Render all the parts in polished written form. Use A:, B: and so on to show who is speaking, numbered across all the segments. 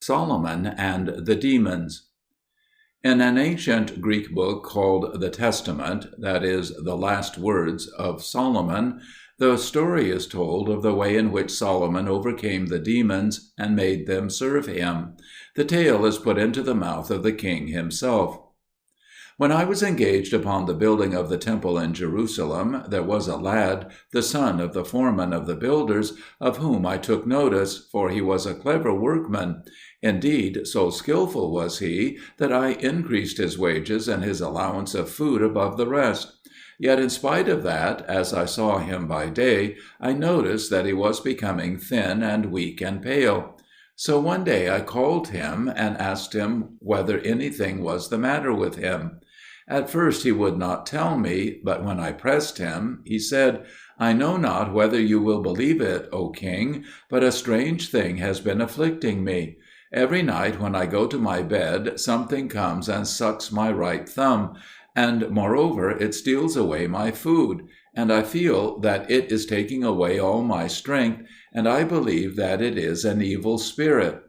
A: Solomon and the Demons. In an ancient Greek book called the Testament, that is, the last words of Solomon, the story is told of the way in which Solomon overcame the demons and made them serve him. The tale is put into the mouth of the king himself. When I was engaged upon the building of the temple in Jerusalem, there was a lad, the son of the foreman of the builders, of whom I took notice, for he was a clever workman. Indeed, so skillful was he, that I increased his wages and his allowance of food above the rest. Yet in spite of that, as I saw him by day, I noticed that he was becoming thin and weak and pale. So one day I called him and asked him whether anything was the matter with him. At first he would not tell me, but when I pressed him, he said, "I know not whether you will believe it, O king, but a strange thing has been afflicting me. Every night when I go to my bed, something comes and sucks my right thumb, and moreover it steals away my food, and I feel that it is taking away all my strength, and I believe that it is an evil spirit."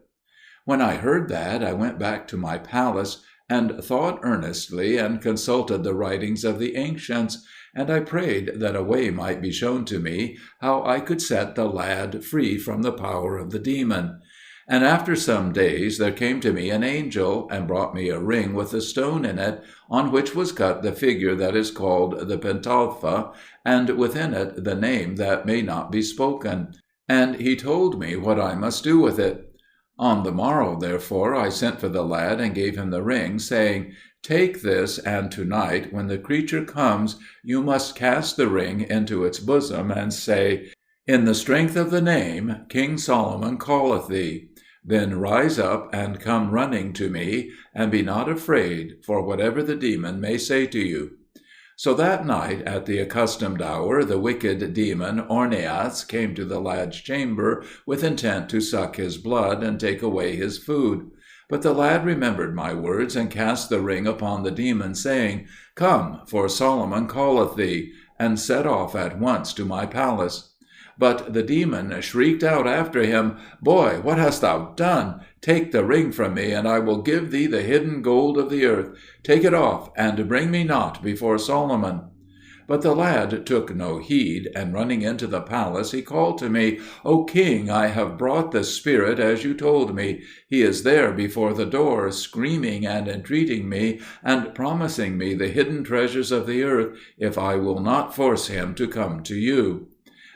A: When I heard that, I went back to my palace, and thought earnestly, and consulted the writings of the ancients, and I prayed that a way might be shown to me how I could set the lad free from the power of the demon. And after some days there came to me an angel, and brought me a ring with a stone in it, on which was cut the figure that is called the Pentalpha, and within it the name that may not be spoken. And he told me what I must do with it. On the morrow, therefore, I sent for the lad and gave him the ring, saying, "Take this, and tonight, when the creature comes, you must cast the ring into its bosom, and say, 'In the strength of the name, King Solomon calleth thee.' Then rise up and come running to me, and be not afraid, for whatever the demon may say to you." So that night, at the accustomed hour, the wicked demon Orneas came to the lad's chamber with intent to suck his blood and take away his food. But the lad remembered my words, and cast the ring upon the demon, saying, "Come, for Solomon calleth thee," and set off at once to my palace. But the demon shrieked out after him, "Boy, what hast thou done? Take the ring from me, and I will give thee the hidden gold of the earth. Take it off, and bring me not before Solomon." But the lad took no heed, and running into the palace, he called to me, "O king, I have brought the spirit as you told me. He is there before the door, screaming and entreating me, and promising me the hidden treasures of the earth, if I will not force him to come to you."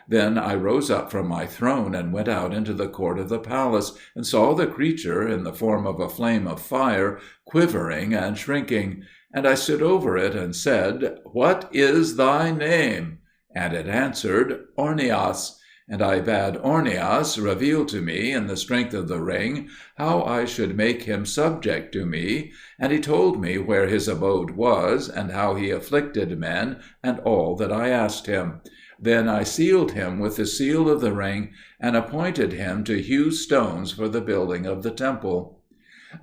A: Then I rose up from my throne and went out into the court of the palace, and saw the creature, in the form of a flame of fire, quivering and shrinking. And I stood over it and said, "What is thy name?" And it answered, "Orneas." And I bade Orneas reveal to me, in the strength of the ring, how I should make him subject to me, and he told me where his abode was, and how he afflicted men, and all that I asked him. Then I sealed him with the seal of the ring, and appointed him to hew stones for the building of the temple.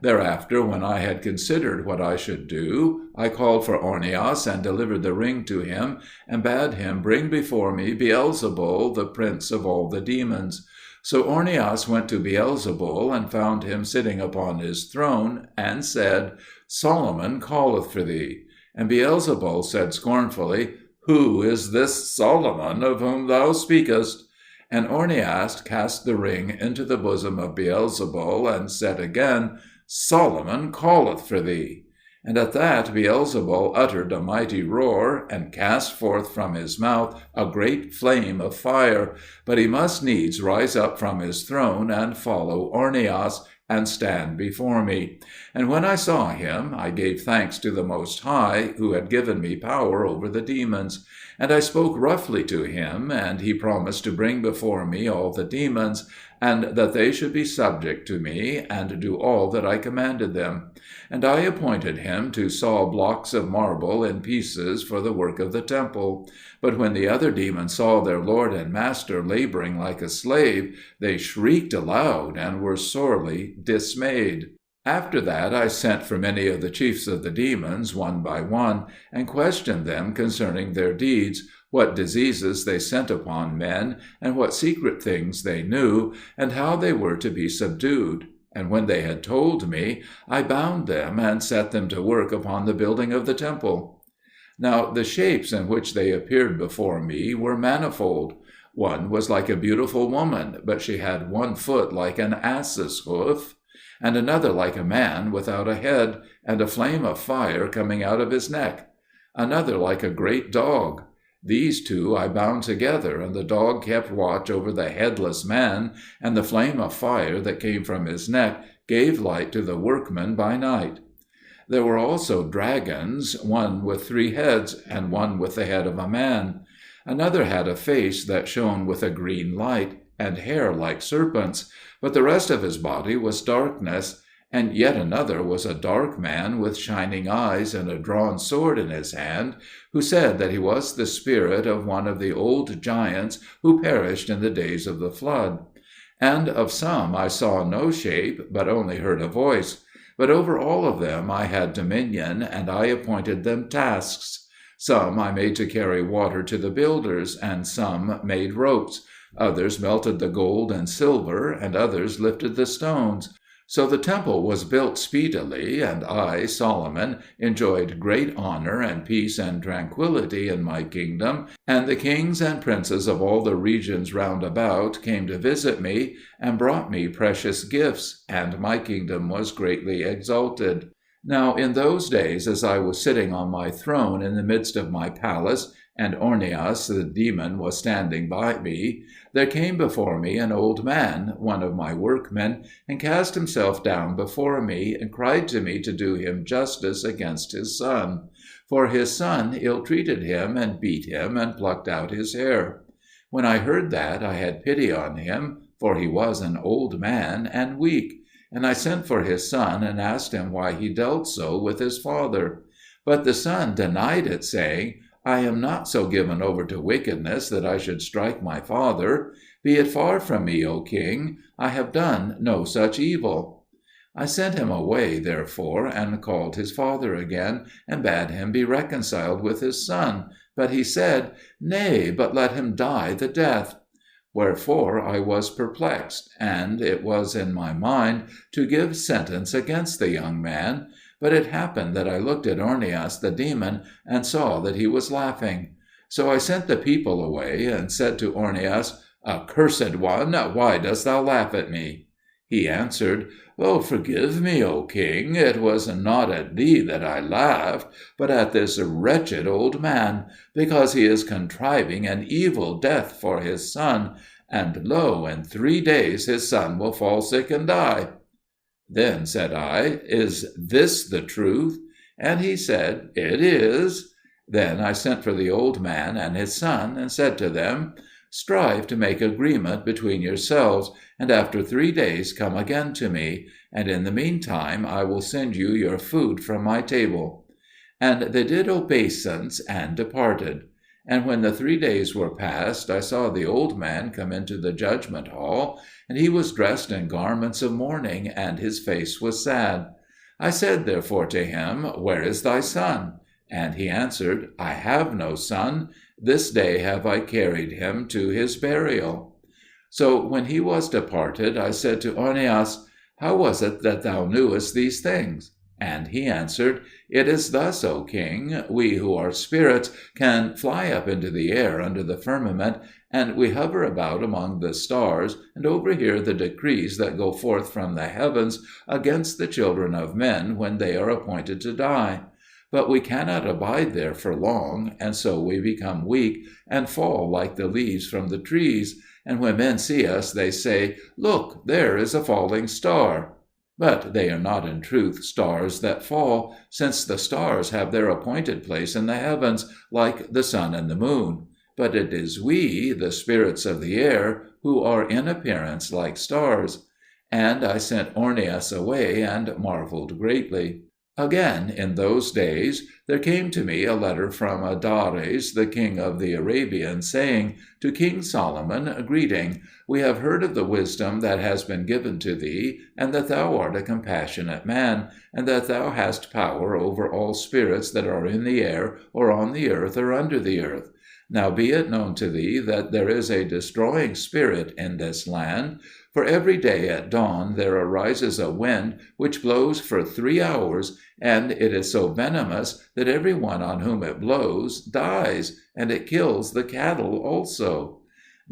A: Thereafter, when I had considered what I should do, I called for Orneas and delivered the ring to him, and bade him bring before me Beelzebul, the prince of all the demons. So Orneas went to Beelzebul, and found him sitting upon his throne, and said, "Solomon calleth for thee." And Beelzebul said scornfully, "Who is this Solomon of whom thou speakest?" And Orneas cast the ring into the bosom of Beelzebul, and said again, "Solomon calleth for thee." And at that Beelzebul uttered a mighty roar, and cast forth from his mouth a great flame of fire. But he must needs rise up from his throne, and follow Orneas, and stand before me. And when I saw him, I gave thanks to the Most High, who had given me power over the demons. And I spoke roughly to him, and he promised to bring before me all the demons, and that they should be subject to me, and do all that I commanded them. And I appointed him to saw blocks of marble in pieces for the work of the temple. But when the other demons saw their lord and master laboring like a slave, they shrieked aloud, and were sorely dismayed. After that I sent for many of the chiefs of the demons, one by one, and questioned them concerning their deeds, what diseases they sent upon men, and what secret things they knew, and how they were to be subdued. And when they had told me, I bound them and set them to work upon the building of the temple. Now the shapes in which they appeared before me were manifold. One was like a beautiful woman, but she had one foot like an ass's hoof, and another like a man without a head, and a flame of fire coming out of his neck. Another like a great dog. These two I bound together, and the dog kept watch over the headless man, and the flame of fire that came from his neck gave light to the workmen by night. There were also dragons, one with 3 heads, and one with the head of a man. Another had a face that shone with a green light, and hair like serpents, but the rest of his body was darkness. And yet another was a dark man with shining eyes and a drawn sword in his hand, who said that he was the spirit of one of the old giants who perished in the days of the flood. And of some I saw no shape, but only heard a voice. But over all of them I had dominion, and I appointed them tasks. Some I made to carry water to the builders, and some made ropes. Others melted the gold and silver, and others lifted the stones. So the temple was built speedily, and I, Solomon, enjoyed great honor and peace and tranquillity in my kingdom, and the kings and princes of all the regions round about came to visit me, and brought me precious gifts, and my kingdom was greatly exalted. Now in those days, as I was sitting on my throne in the midst of my palace, and Ornias the demon was standing by me, there came before me an old man, one of my workmen, and cast himself down before me, and cried to me to do him justice against his son. For his son ill-treated him, and beat him, and plucked out his hair. When I heard that, I had pity on him, for he was an old man and weak. And I sent for his son, and asked him why he dealt so with his father. But the son denied it, saying, I am not so given over to wickedness that I should strike my father. Be it far from me, O king, I have done no such evil. I sent him away, therefore, and called his father again, and bade him be reconciled with his son. But he said, Nay, but let him die the death. Wherefore I was perplexed, and it was in my mind to give sentence against the young man. But it happened that I looked at Ornias the demon, and saw that he was laughing. So I sent the people away, and said to Ornias, Accursed one, why dost thou laugh at me? He answered, Forgive me, O king, it was not at thee that I laughed, but at this wretched old man, because he is contriving an evil death for his son, and lo, in 3 days his son will fall sick and die. Then said I, Is this the truth? And he said, It is. Then I sent for the old man and his son, and said to them, Strive to make agreement between yourselves, and after 3 days come again to me, and in the meantime I will send you your food from my table. And they did obeisance, and departed. And when the 3 days were past, I saw the old man come into the judgment hall, and he was dressed in garments of mourning, and his face was sad. I said therefore to him, Where is thy son? And he answered, I have no son. This day have I carried him to his burial. So when he was departed, I said to Ornias, How was it that thou knewest these things? And he answered, It is thus, O king, we who are spirits can fly up into the air under the firmament, and we hover about among the stars, and overhear the decrees that go forth from the heavens against the children of men when they are appointed to die. But we cannot abide there for long, and so we become weak, and fall like the leaves from the trees. And when men see us, they say, Look, there is a falling star. But they are not in truth stars that fall, since the stars have their appointed place in the heavens, like the sun and the moon. But it is we, the spirits of the air, who are in appearance like stars. And I sent Ornias away, and marveled greatly. Again, in those days, there came to me a letter from Adares, the king of the Arabians, saying, To King Solomon, greeting. We have heard of the wisdom that has been given to thee, and that thou art a compassionate man, and that thou hast power over all spirits that are in the air, or on the earth, or under the earth. Now be it known to thee that there is a destroying spirit in this land, for every day at dawn there arises a wind which blows for 3 hours, and it is so venomous that every one on whom it blows dies, and it kills the cattle also.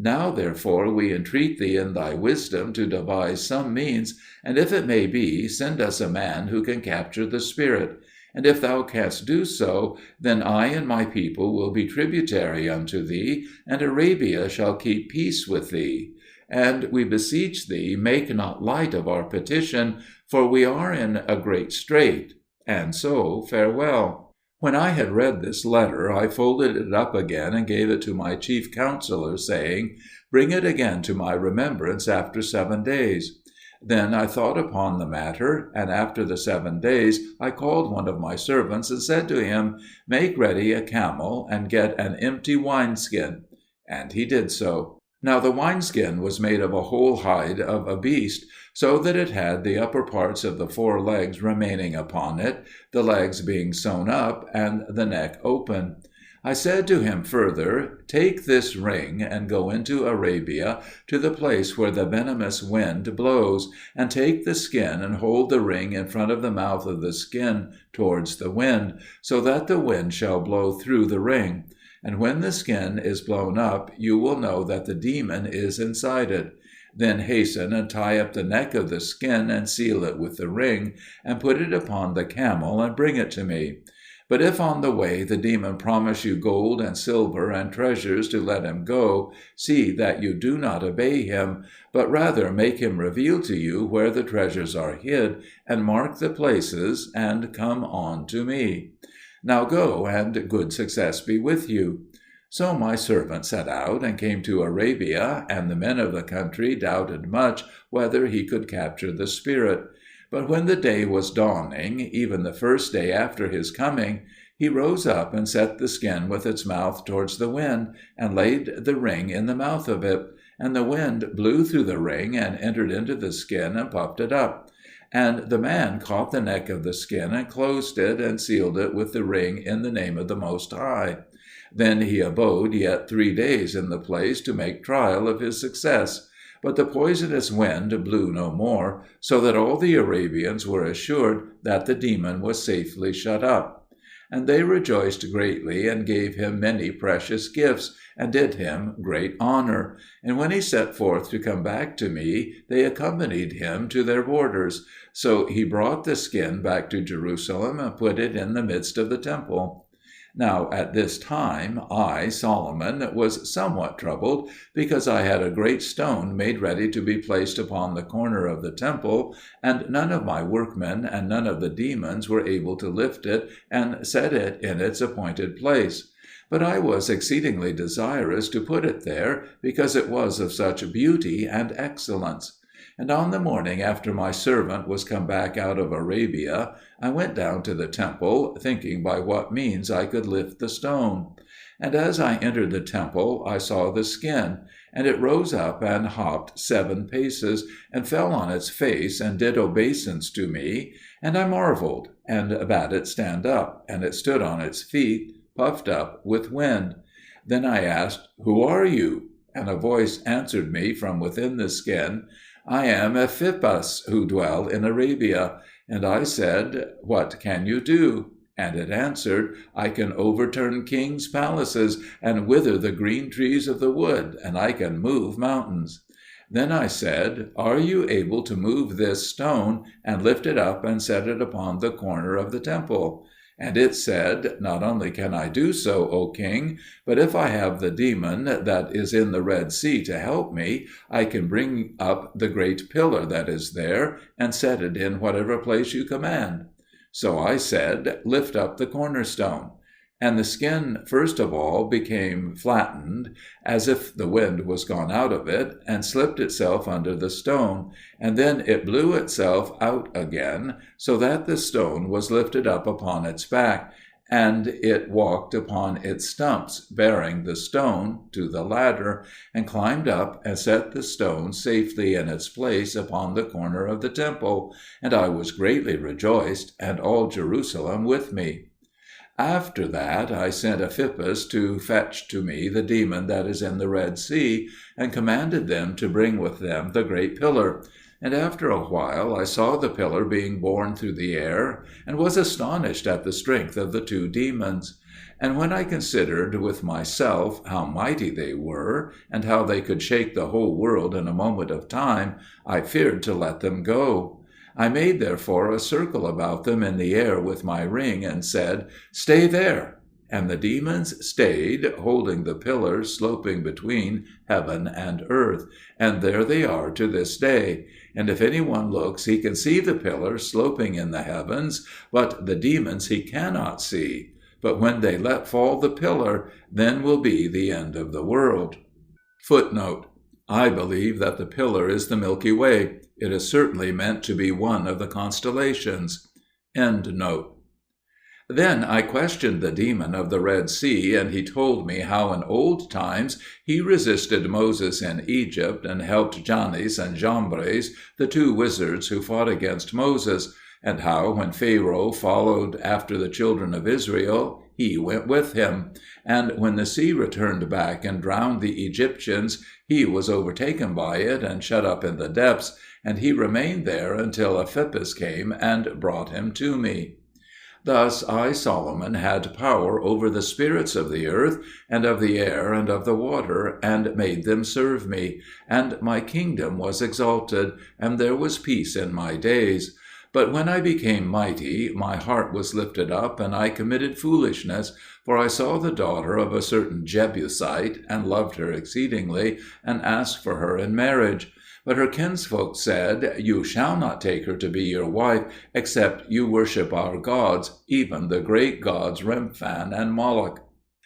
A: Now therefore we entreat thee in thy wisdom to devise some means, and if it may be, send us a man who can capture the spirit. And if thou canst do so, then I and my people will be tributary unto thee, and Arabia shall keep peace with thee. And we beseech thee, make not light of our petition, for we are in a great strait. And so farewell. When I had read this letter, I folded it up again and gave it to my chief counselor, saying, Bring it again to my remembrance after 7 days. Then I thought upon the matter, and after the 7 days I called one of my servants and said to him, Make ready a camel, and get an empty wineskin. And he did so. Now the wineskin was made of a whole hide of a beast, so that it had the upper parts of the 4 legs remaining upon it, the legs being sewn up, and the neck open. I said to him further, Take this ring, and go into Arabia, to the place where the venomous wind blows, and take the skin, and hold the ring in front of the mouth of the skin towards the wind, so that the wind shall blow through the ring. And when the skin is blown up, you will know that the demon is inside it. Then hasten and tie up the neck of the skin, and seal it with the ring, and put it upon the camel, and bring it to me. But if on the way the demon promise you gold and silver and treasures to let him go, see that you do not obey him, but rather make him reveal to you where the treasures are hid, and mark the places, and come on to me. Now go, and good success be with you. So my servant set out, and came to Arabia, and the men of the country doubted much whether he could capture the spirit. But when the day was dawning, even the first day after his coming, he rose up and set the skin with its mouth towards the wind, and laid the ring in the mouth of it. And the wind blew through the ring, and entered into the skin, and puffed it up. And the man caught the neck of the skin, and closed it, and sealed it with the ring in the name of the Most High. Then he abode yet 3 days in the place to make trial of his success. But the poisonous wind blew no more, so that all the Arabians were assured that the demon was safely shut up. And they rejoiced greatly, and gave him many precious gifts, and did him great honor. And when he set forth to come back to me, they accompanied him to their borders. So he brought the skin back to Jerusalem, and put it in the midst of the temple. Now at this time I, Solomon, was somewhat troubled, because I had a great stone made ready to be placed upon the corner of the temple, and none of my workmen and none of the demons were able to lift it and set it in its appointed place. But I was exceedingly desirous to put it there, because it was of such beauty and excellence. And on the morning after my servant was come back out of Arabia, I went down to the temple, thinking by what means I could lift the stone. And as I entered the temple, I saw the skin, and it rose up and hopped 7 paces, and fell on its face, and did obeisance to me. And I marveled, and bade it stand up, and it stood on its feet, puffed up with wind. Then I asked, Who are you? And a voice answered me from within the skin, I am Ephippus, who dwell in Arabia. And I said, What can you do? And it answered, I can overturn kings' palaces, and wither the green trees of the wood, and I can move mountains. Then I said, Are you able to move this stone, and lift it up, and set it upon the corner of the temple? And it said, Not only can I do so, O king, but if I have the demon that is in the Red Sea to help me, I can bring up the great pillar that is there, and set it in whatever place you command. So I said, Lift up the cornerstone. And the skin first of all became flattened, as if the wind was gone out of it, and slipped itself under the stone, and then it blew itself out again, so that the stone was lifted up upon its back, and it walked upon its stumps, bearing the stone to the ladder, and climbed up, and set the stone safely in its place upon the corner of the temple, and I was greatly rejoiced, and all Jerusalem with me. After that I sent Ephippas to fetch to me the demon that is in the Red Sea, and commanded them to bring with them the great pillar. And after a while I saw the pillar being borne through the air, and was astonished at the strength of the two demons. And when I considered with myself how mighty they were, and how they could shake the whole world in a moment of time, I feared to let them go. I made therefore a circle about them in the air with my ring, and said, "Stay there." And the demons stayed, holding the pillar sloping between heaven and earth, and there they are to this day. And if anyone looks, he can see the pillar sloping in the heavens, but the demons he cannot see. But when they let fall the pillar, then will be the end of the world. Footnote: I believe that the pillar is the Milky Way. It is certainly meant to be one of the constellations. End note. Then I questioned the demon of the Red Sea, and he told me how in old times he resisted Moses in Egypt, and helped Jannes and Jambres, the two wizards who fought against Moses, and how when Pharaoh followed after the children of Israel, he went with him, and when the sea returned back and drowned the Egyptians, he was overtaken by it and shut up in the depths, and he remained there until Ephippas came and brought him to me. Thus I, Solomon, had power over the spirits of the earth, and of the air, and of the water, and made them serve me, and my kingdom was exalted, and there was peace in my days. But when I became mighty, my heart was lifted up, and I committed foolishness, for I saw the daughter of a certain Jebusite, and loved her exceedingly, and asked for her in marriage. But her kinsfolk said, "You shall not take her to be your wife, except you worship our gods, even the great gods Remphan and Moloch."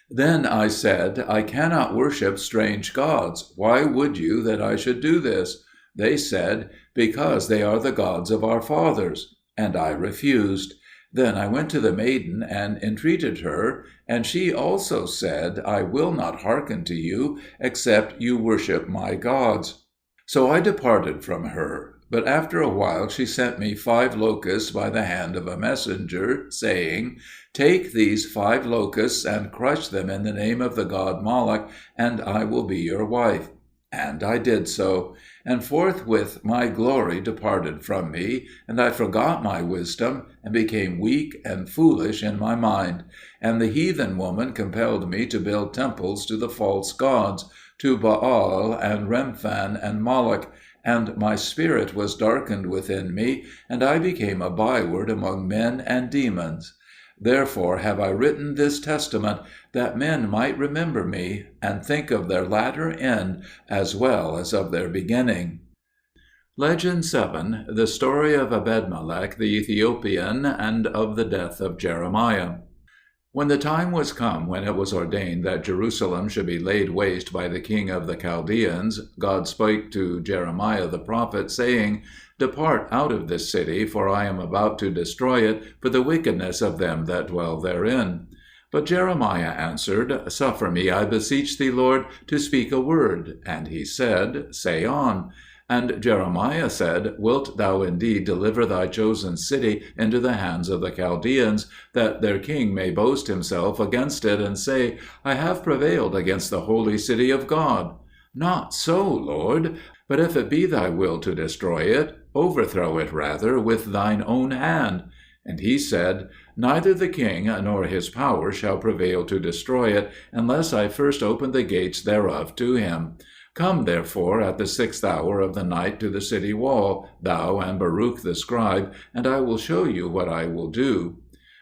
A: Then I said, "I cannot worship strange gods. Why would you that I should do this?" They said, "Because they are the gods of our fathers." And I refused. Then I went to the maiden and entreated her, and she also said, "I will not hearken to you, except you worship my gods." So I departed from her. But after a while she sent me 5 locusts by the hand of a messenger, saying, "Take these 5 locusts and crush them in the name of the god Moloch, and I will be your wife." And I did so. And forthwith my glory departed from me, and I forgot my wisdom, and became weak and foolish in my mind. And the heathen woman compelled me to build temples to the false gods, to Baal and Remphan and Moloch, and my spirit was darkened within me, and I became a byword among men and demons. Therefore have I written this testament, that men might remember me, and think of their latter end as well as of their beginning. Legend 7. The story of Ebedmelech the Ethiopian, and of the death of Jeremiah. When the time was come when it was ordained that Jerusalem should be laid waste by the king of the Chaldeans, God spake to Jeremiah the prophet, saying, "Depart out of this city, for I am about to destroy it for the wickedness of them that dwell therein." But Jeremiah answered, "Suffer me, I beseech thee, Lord, to speak a word." And he said, "Say on." And Jeremiah said, "Wilt thou indeed deliver thy chosen city into the hands of the Chaldeans, that their king may boast himself against it, and say, I have prevailed against the holy city of God? Not so, Lord. But if it be thy will to destroy it, overthrow it rather with thine own hand." And he said, "Neither the king nor his power shall prevail to destroy it, unless I first open the gates thereof to him. Come therefore at the 6th hour of the night to the city wall, thou and Baruch the scribe, and I will show you what I will do."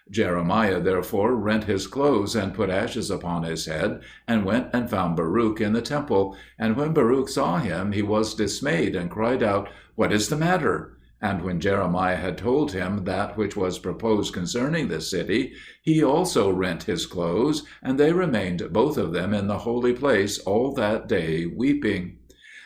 A: Jeremiah therefore rent his clothes, and put ashes upon his head, and went and found Baruch in the temple. And when Baruch saw him, he was dismayed, and cried out, "What is the matter?" And when Jeremiah had told him that which was proposed concerning the city, he also rent his clothes, and they remained both of them in the holy place all that day weeping.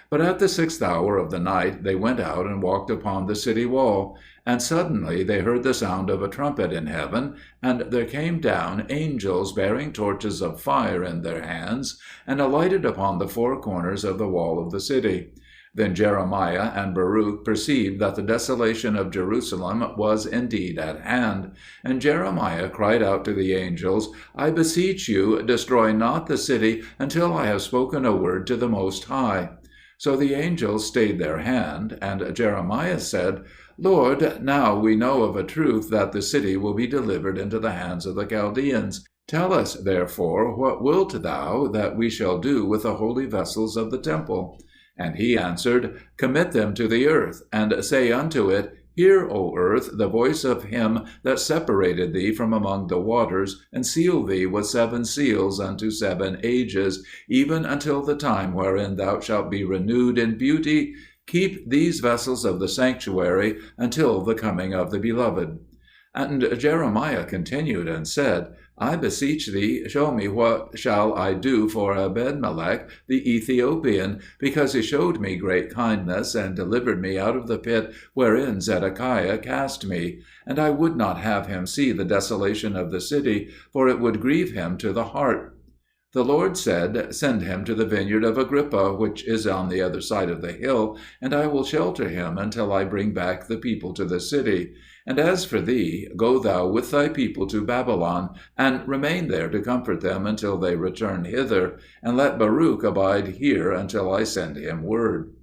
A: But at the 6th hour of the night they went out and walked upon the city wall. And suddenly they heard the sound of a trumpet in heaven, and there came down angels bearing torches of fire in their hands, and alighted upon the 4 corners of the wall of the city. Then Jeremiah and Baruch perceived that the desolation of Jerusalem was indeed at hand. And Jeremiah cried out to the angels, I beseech you, destroy not the city until I have spoken a word to the Most High. So the angels stayed their hand, and Jeremiah said, Lord, now we know of a truth that the city will be delivered into the hands of the Chaldeans. Tell us, therefore, what wilt thou that we shall do with the holy vessels of the temple? And he answered, Commit them to the earth, and say unto it, Hear, O earth, the voice of him that separated thee from among the waters, and seal thee with 7 seals unto 7 ages, even until the time wherein thou shalt be renewed in beauty. Keep these vessels of the sanctuary until the coming of the Beloved. And Jeremiah continued and said, I beseech thee, show me what shall I do for Ebedmelech the Ethiopian, because he showed me great kindness, and delivered me out of the pit wherein Zedekiah cast me. And I would not have him see the desolation of the city, for it would grieve him to the heart. The Lord said, Send him to the vineyard of Agrippa, which is on the other side of the hill, and I will shelter him until I bring back the people to the city. And as for thee, go thou with thy people to Babylon, and remain there to comfort them until they return hither, and let Baruch abide here until I send him word.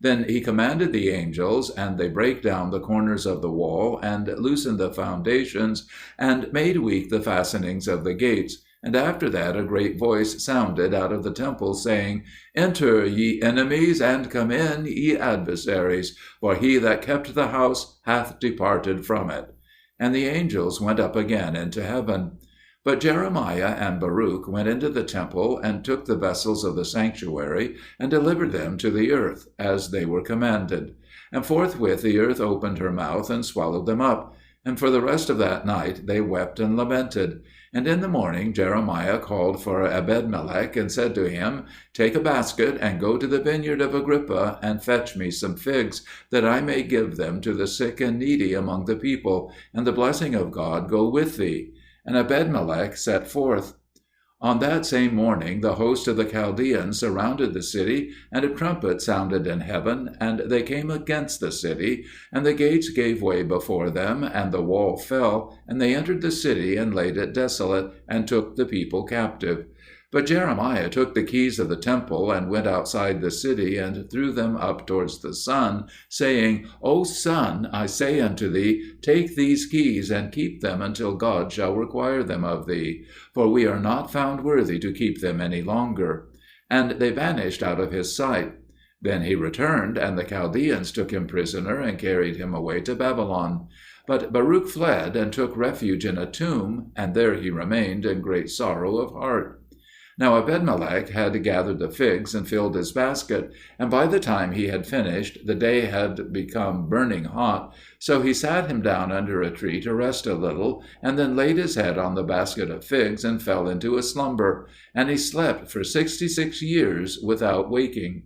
A: Then he commanded the angels, and they brake down the corners of the wall, and loosened the foundations, and made weak the fastenings of the gates. And after that a great voice sounded out of the temple, saying, Enter, ye enemies, and come in, ye adversaries, for he that kept the house hath departed from it. And the angels went up again into heaven. But Jeremiah and Baruch went into the temple, and took the vessels of the sanctuary, and delivered them to the earth, as they were commanded. And forthwith the earth opened her mouth, and swallowed them up. And for the rest of that night they wept and lamented. And in the morning Jeremiah called for Ebedmelech, and said to him, Take a basket, and go to the vineyard of Agrippa, and fetch me some figs, that I may give them to the sick and needy among the people, and the blessing of God go with thee. And Ebedmelech set forth. On that same morning the host of the Chaldeans surrounded the city, and a trumpet sounded in heaven, and they came against the city, and the gates gave way before them, and the wall fell, and they entered the city, and laid it desolate, and took the people captive. But Jeremiah took the keys of the temple, and went outside the city, and threw them up towards the sun, saying, O sun, I say unto thee, take these keys, and keep them until God shall require them of thee, for we are not found worthy to keep them any longer. And they vanished out of his sight. Then he returned, and the Chaldeans took him prisoner, and carried him away to Babylon. But Baruch fled, and took refuge in a tomb, and there he remained in great sorrow of heart. Now Ebedmelech had gathered the figs and filled his basket, and by the time he had finished, the day had become burning hot. So he sat him down under a tree to rest a little, and then laid his head on the basket of figs and fell into a slumber. And he slept for 66 years without waking.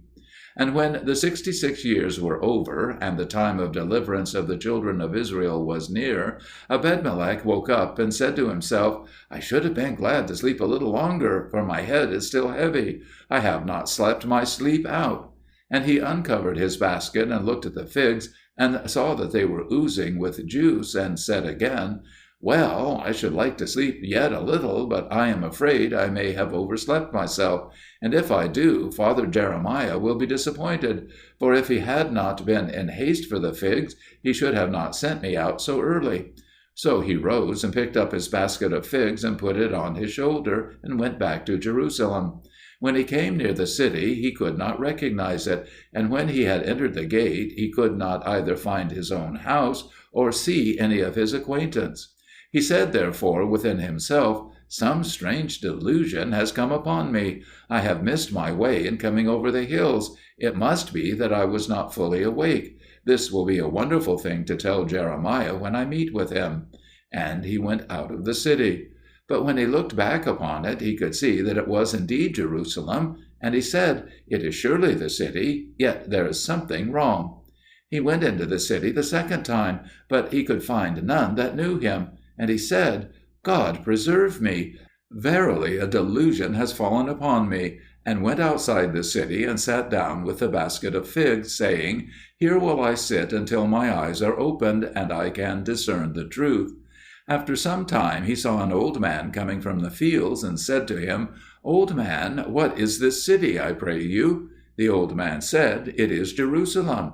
A: And when the 66 years were over, and the time of deliverance of the children of Israel was near, Ebedmelech woke up and said to himself, I should have been glad to sleep a little longer, for my head is still heavy. I have not slept my sleep out. And he uncovered his basket and looked at the figs, and saw that they were oozing with juice, and said again, Well, I should like to sleep yet a little, but I am afraid I may have overslept myself. And if I do, Father Jeremiah will be disappointed. For if he had not been in haste for the figs, he should have not sent me out so early. So he rose and picked up his basket of figs and put it on his shoulder, and went back to Jerusalem. When he came near the city, he could not recognize it, and when he had entered the gate, he could not either find his own house or see any of his acquaintance. He said therefore within himself, Some strange delusion has come upon me. I have missed my way in coming over the hills. It must be that I was not fully awake. This will be a wonderful thing to tell Jeremiah when I meet with him. And he went out of the city. But when he looked back upon it, he could see that it was indeed Jerusalem. And he said, It is surely the city, yet there is something wrong. He went into the city the second time, but he could find none that knew him. And he said, God preserve me! Verily a delusion has fallen upon me, and went outside the city and sat down with the basket of figs, saying, Here will I sit until my eyes are opened, and I can discern the truth. After some time he saw an old man coming from the fields, and said to him, Old man, what is this city, I pray you? The old man said, It is Jerusalem.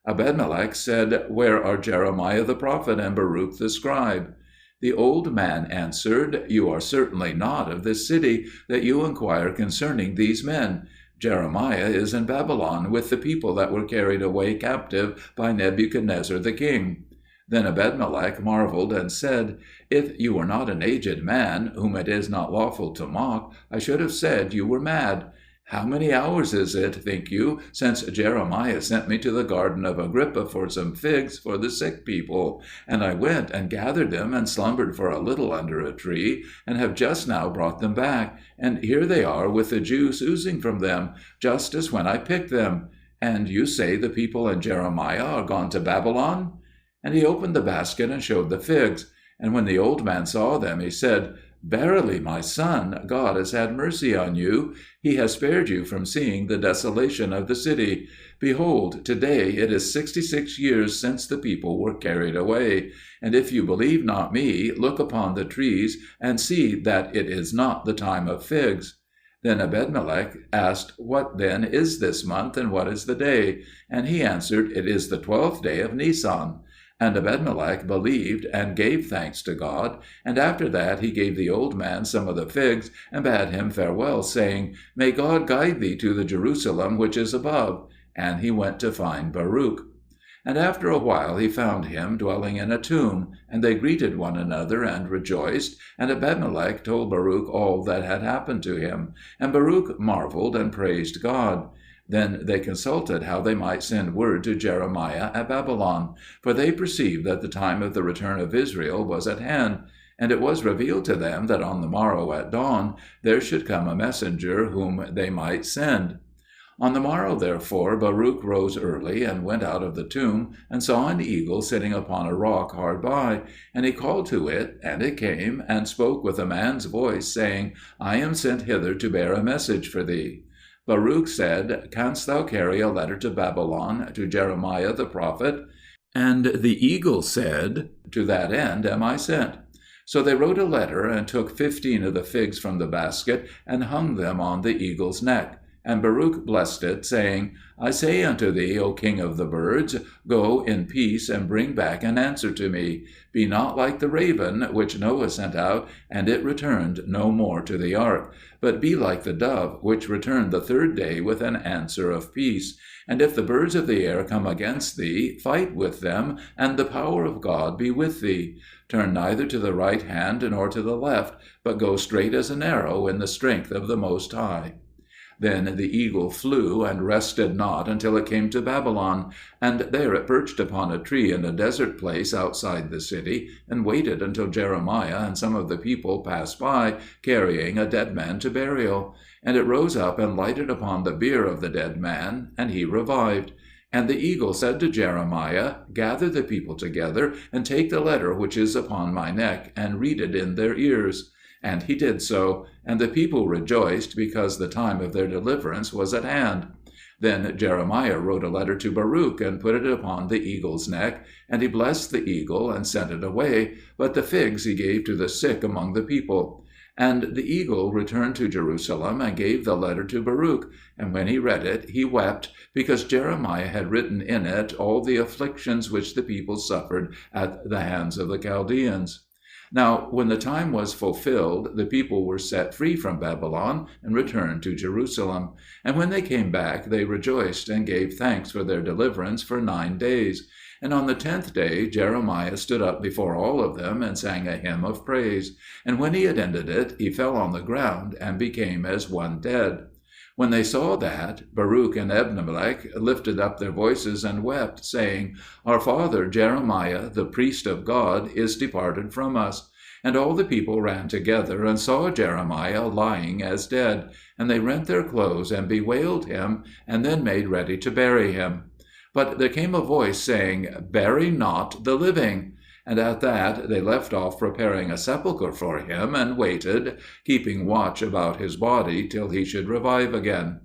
A: Ebedmelech said, Where are Jeremiah the prophet and Baruch the scribe? The old man answered, You are certainly not of this city, that you inquire concerning these men. Jeremiah is in Babylon with the people that were carried away captive by Nebuchadnezzar the king. Then Ebedmelech marveled and said, If you were not an aged man, whom it is not lawful to mock, I should have said you were mad. How many hours is it, think you, since Jeremiah sent me to the garden of Agrippa for some figs for the sick people? And I went and gathered them and slumbered for a little under a tree, and have just now brought them back. And here they are with the juice oozing from them, just as when I picked them. And you say the people and Jeremiah are gone to Babylon? And he opened the basket and showed the figs. And when the old man saw them, he said, Verily, my son, God has had mercy on you. He has spared you from seeing the desolation of the city. Behold, today it is 66 years since the people were carried away. And if you believe not me, look upon the trees, and see that it is not the time of figs. Then Ebedmelech asked, What then is this month, and what is the day? And he answered, It is the 12th day of Nisan. And Ebedmelech believed and gave thanks to God, and after that he gave the old man some of the figs, and bade him farewell, saying, May God guide thee to the Jerusalem which is above. And he went to find Baruch. And after a while he found him dwelling in a tomb, and they greeted one another and rejoiced, and Ebedmelech told Baruch all that had happened to him. And Baruch marveled and praised God. Then they consulted how they might send word to Jeremiah at Babylon, for they perceived that the time of the return of Israel was at hand. And it was revealed to them that on the morrow at dawn there should come a messenger whom they might send. On the morrow, therefore, Baruch rose early, and went out of the tomb, and saw an eagle sitting upon a rock hard by. And he called to it, and it came, and spoke with a man's voice, saying, I am sent hither to bear a message for thee. Baruch said, Canst thou carry a letter to Babylon, to Jeremiah the prophet? And the eagle said, To that end am I sent. So they wrote a letter, and took 15 of the figs from the basket, and hung them on the eagle's neck. And Baruch blessed it, saying, I say unto thee, O king of the birds, go in peace, and bring back an answer to me. Be not like the raven, which Noah sent out, and it returned no more to the ark. But be like the dove, which returned the 3rd day with an answer of peace. And if the birds of the air come against thee, fight with them, and the power of God be with thee. Turn neither to the right hand nor to the left, but go straight as an arrow in the strength of the Most High. Then the eagle flew, and rested not until it came to Babylon, and there it perched upon a tree in a desert place outside the city, and waited until Jeremiah and some of the people passed by, carrying a dead man to burial. And it rose up and lighted upon the bier of the dead man, and he revived. And the eagle said to Jeremiah, Gather the people together, and take the letter which is upon my neck, and read it in their ears. And he did so, and the people rejoiced, because the time of their deliverance was at hand. Then Jeremiah wrote a letter to Baruch, and put it upon the eagle's neck, and he blessed the eagle, and sent it away, but the figs he gave to the sick among the people. And the eagle returned to Jerusalem, and gave the letter to Baruch. And when he read it, he wept, because Jeremiah had written in it all the afflictions which the people suffered at the hands of the Chaldeans. Now when the time was fulfilled, the people were set free from Babylon, and returned to Jerusalem. And when they came back, they rejoiced, and gave thanks for their deliverance for 9 days. And on the 10th day Jeremiah stood up before all of them, and sang a hymn of praise. And when he had ended it, he fell on the ground, and became as one dead. When they saw that, Baruch and Ebedmelech lifted up their voices and wept, saying, Our father Jeremiah, the priest of God, is departed from us. And all the people ran together, and saw Jeremiah lying as dead. And they rent their clothes, and bewailed him, and then made ready to bury him. But there came a voice saying, Bury not the living. And at that they left off preparing a sepulchre for him, and waited, keeping watch about his body till he should revive again.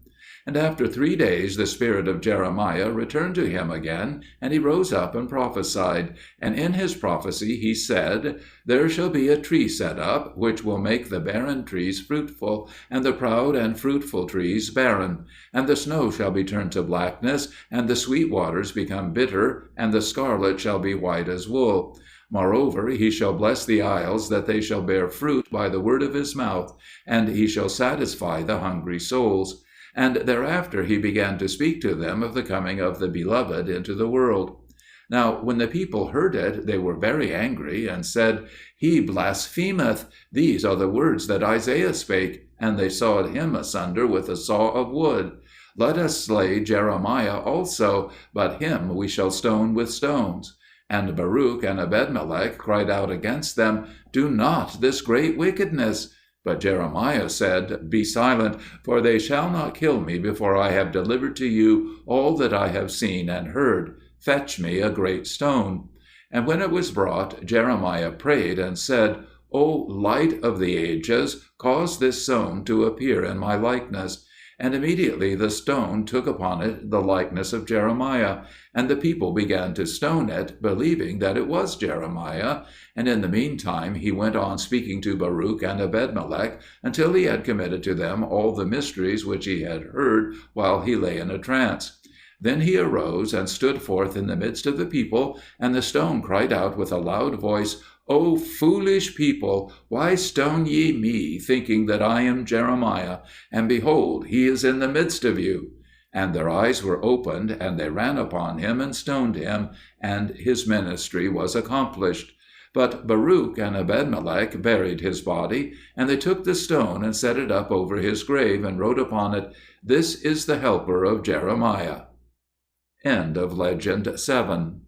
A: And after 3 days the spirit of Jeremiah returned to him again, and he rose up and prophesied. And in his prophecy he said, There shall be a tree set up, which will make the barren trees fruitful, and the proud and fruitful trees barren. And the snow shall be turned to blackness, and the sweet waters become bitter, and the scarlet shall be white as wool. Moreover, he shall bless the isles, that they shall bear fruit by the word of his mouth, and he shall satisfy the hungry souls. And thereafter he began to speak to them of the coming of the Beloved into the world. Now when the people heard it, they were very angry, and said, He blasphemeth. These are the words that Isaiah spake. And they sawed him asunder with a saw of wood. Let us slay Jeremiah also, but him we shall stone with stones. And Baruch and Ebedmelech cried out against them, Do not this great wickedness. But Jeremiah said, Be silent, for they shall not kill me before I have delivered to you all that I have seen and heard. Fetch me a great stone. And when it was brought, Jeremiah prayed and said, O light of the ages, cause this stone to appear in my likeness. And immediately the stone took upon it the likeness of Jeremiah. And the people began to stone it, believing that it was Jeremiah. And in the meantime he went on speaking to Baruch and Ebedmelech, until he had committed to them all the mysteries which he had heard while he lay in a trance. Then he arose and stood forth in the midst of the people, and the stone cried out with a loud voice, O foolish people, why stone ye me, thinking that I am Jeremiah? And behold, he is in the midst of you. And their eyes were opened, and they ran upon him and stoned him, and his ministry was accomplished. But Baruch and Ebedmelech buried his body, and they took the stone and set it up over his grave, and wrote upon it, This is the helper of Jeremiah. End of Legend 7.